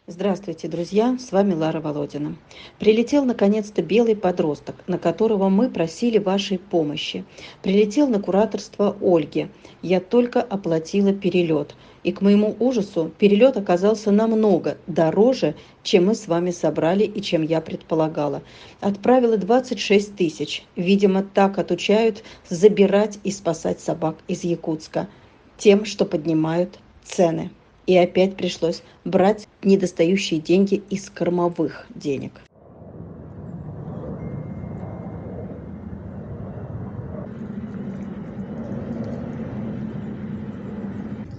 Здравствуйте, друзья! С вами Лара Володина. Прилетел наконец-то белый подросток, на которого мы просили вашей помощи. Прилетел на кураторство Ольги. Я только оплатила перелет. И к моему ужасу перелет оказался намного дороже, чем мы с вами собрали и чем я предполагала. Отправила 26 тысяч. Видимо, так отучают забирать и спасать собак из Якутска. Тем, что поднимают цены. И опять пришлось брать недостающие деньги из кормовых денег.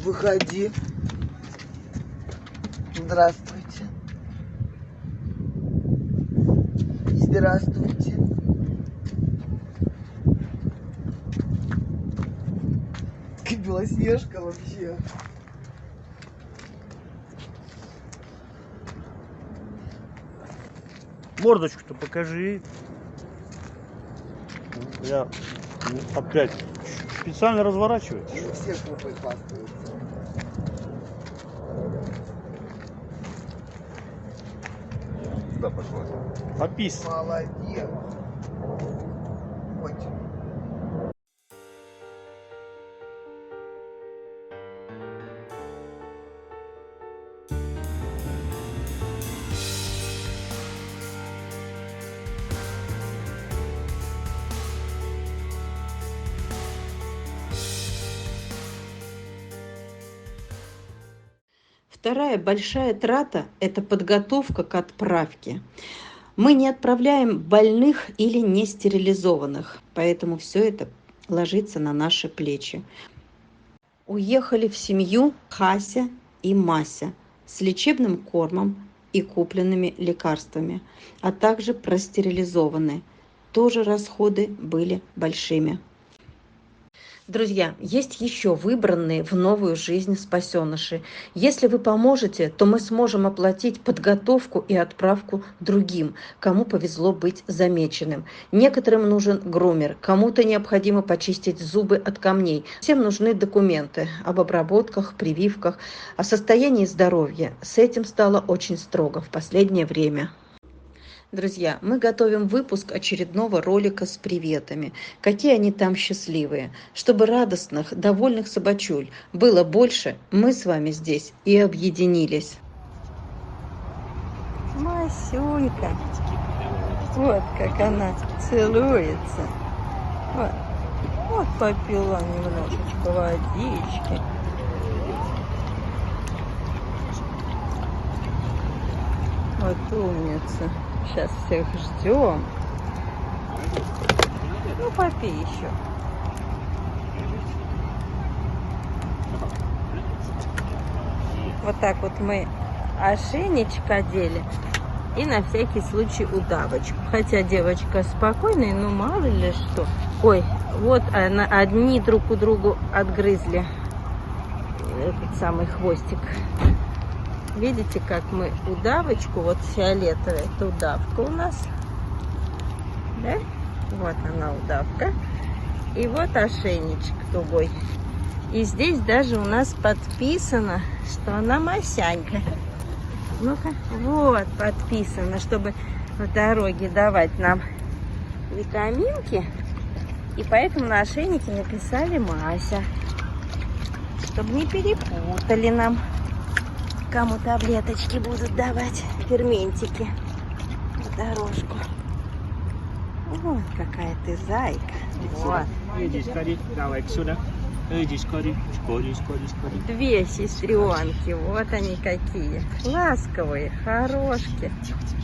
Выходи. Здравствуйте. Здравствуйте. Ты белоснежка вообще. Мордочку-то покажи. Я опять специально разворачиваю. Ну, все попой хвастаются. Сюда пошла. Попись. Молодец. Очень. Вторая большая трата – это подготовка к отправке. Мы не отправляем больных или нестерилизованных, поэтому все это ложится на наши плечи. Уехали в семью Хася и Мася с лечебным кормом и купленными лекарствами, а также простерилизованы. Тоже расходы были большими. Друзья, есть еще выбранные в новую жизнь спасеныши. Если вы поможете, то мы сможем оплатить подготовку и отправку другим, кому повезло быть замеченным. Некоторым нужен грумер, кому-то необходимо почистить зубы от камней. Всем нужны документы об обработках, прививках, о состоянии здоровья. С этим стало очень строго в последнее время. Друзья, мы готовим выпуск очередного ролика с приветами. Какие они там счастливые. Чтобы радостных, довольных собачуль было больше, мы с вами здесь и объединились. Масюнька. Вот как она целуется. Вот, вот попила немножечко водички. Вот умница. Сейчас всех ждем. Ну, попей еще. Вот так вот мы ошейничек одели. И на всякий случай удавочку. Хотя девочка спокойная, но мало ли что. Ой, вот одни друг у другу отгрызли этот самый хвостик. Видите, как мы удавочку, вот фиолетовая, это удавка у нас. Да? Вот она удавка. И вот ошейничек тугой. И здесь даже у нас подписано, что она Масянька. Ну-ка, вот подписано, чтобы в дороге давать нам витаминки. И поэтому на ошейнике написали Мася. Чтобы не перепутали нам. Кому таблеточки будут давать, ферментики в дорожку. Вот какая ты зайка. Вот. Иди, скорей, давай сюда. Иди, скорей, скорей. Две сестренки, вот они какие. Ласковые, хорошки.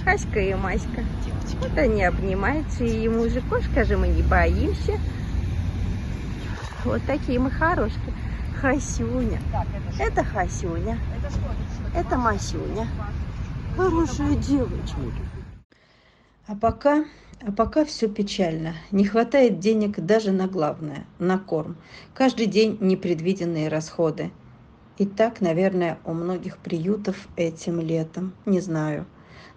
Хаська и Маська. Вот они обнимаются, и мужиков, скажем, мы не боимся. Вот такие мы хорошки. Хасюня. Это Хасюня. Это Масюня. Хорошая девочка. А пока все печально. Не хватает денег даже на главное, на корм. Каждый день непредвиденные расходы. И так, наверное, у многих приютов этим летом. Не знаю.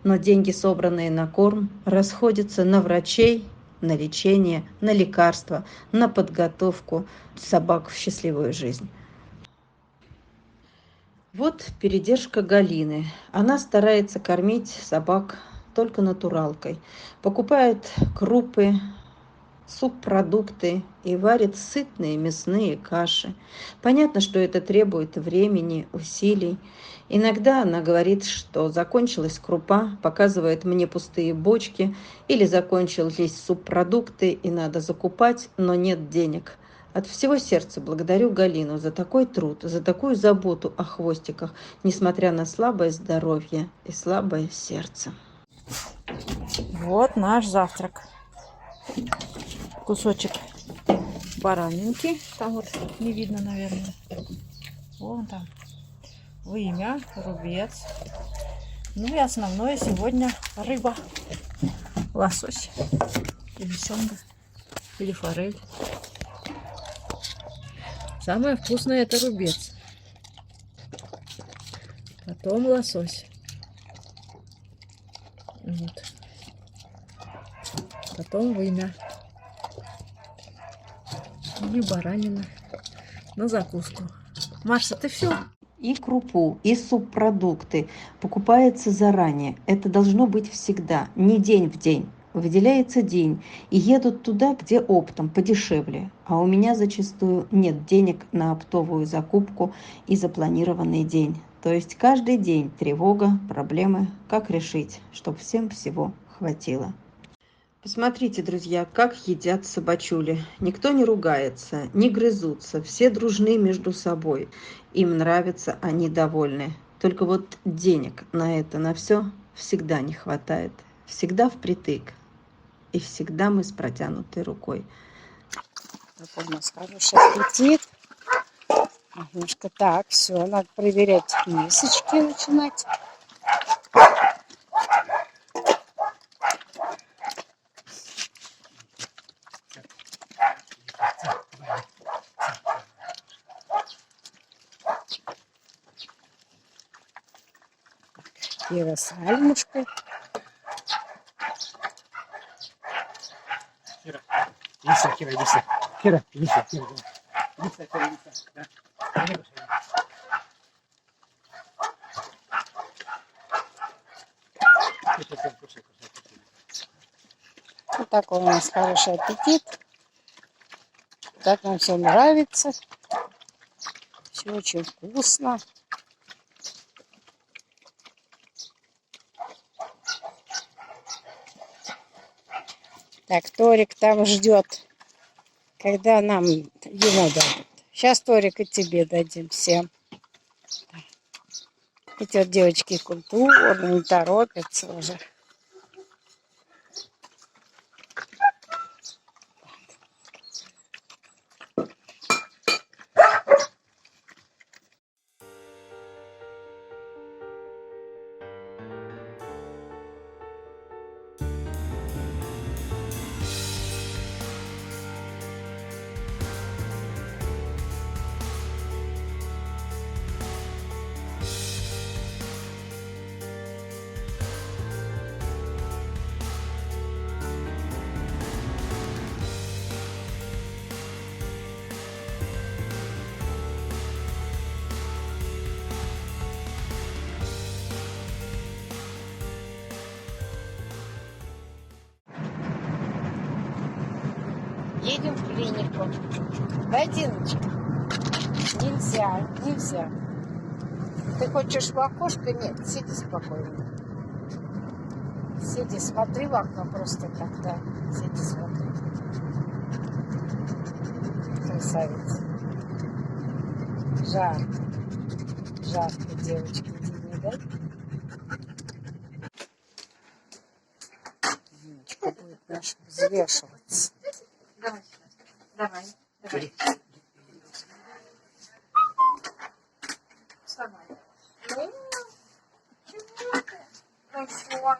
Но деньги, собранные на корм, расходятся на врачей, на лечение, на лекарства, на подготовку собак в счастливую жизнь. Вот передержка Галины. Она старается кормить собак только натуралкой. Покупает крупы, субпродукты и варит сытные мясные каши. Понятно, что это требует времени, усилий. Иногда она говорит, что закончилась крупа, показывает мне пустые бочки, или закончились субпродукты и надо закупать, но нет денег. От всего сердца благодарю Галину за такой труд, за такую заботу о хвостиках, несмотря на слабое здоровье и слабое сердце. Вот наш завтрак. Кусочек баранинки. Там вот не видно, наверное. Вон там. Вымя, рубец. Ну и основное сегодня рыба. Лосось. Или семга. Или форель. Самое вкусное это рубец. Потом лосось. Вот. Потом вымя. И баранина на закуску. Маша, ты все? И крупу, и субпродукты покупается заранее. Это должно быть всегда, не день в день. Выделяется день и едут туда, где оптом, подешевле. А у меня зачастую нет денег на оптовую закупку и запланированный день. То есть каждый день тревога, проблемы, как решить, чтобы всем всего хватило. Посмотрите, друзья, как едят собачули. Никто не ругается, не грызутся, все дружны между собой. Им нравится, они довольны. Только вот денег на это, на все всегда не хватает. Всегда впритык. И всегда мы с протянутой рукой. Какой у нас хороший аппетит. Немножко так, все, надо проверять мисочки, начинать. Кира с альмушкой. Кира, Лиса, Кира, Лиса. Кира, Лиса, Кира, Лиса, Кира, Лиса. Да. Вот такой у нас хороший аппетит. Так нам все нравится. Все очень вкусно. Так, Торик там ждет, когда нам ему дадут. Сейчас, Торик, и тебе дадим всем. Эти вот девочки культурно, не торопятся уже. Едем в клинику. Да, Диночка? Нельзя, нельзя. Ты хочешь в окошко? Нет, сиди спокойно. Сиди, смотри в окно просто так, да. Сиди, смотри. Красавица. Жарко. Жарко, девочки, Дине, да? Диночка будет наша взвешиваться. Давай, давай, давай. Вставай. Ну, чего ты? Ну все.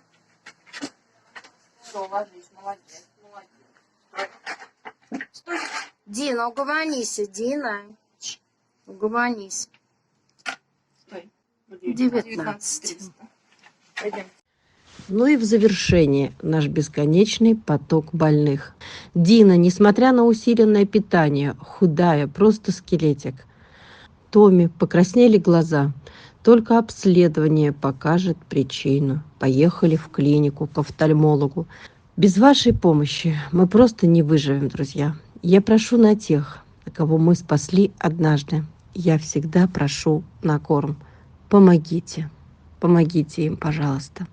Все, ложись, молодец, молодец. Стой. Дина, угомонись, Дина. Угомонись. Стой. 19. Пойдем. Ну и в завершение наш бесконечный поток больных. Дина, несмотря на усиленное питание, худая, просто скелетик. Томе покраснели глаза. Только обследование покажет причину. Поехали в клинику к офтальмологу. Без вашей помощи мы просто не выживем, друзья. Я прошу на тех, кого мы спасли однажды. Я всегда прошу на корм. Помогите. Помогите им, пожалуйста.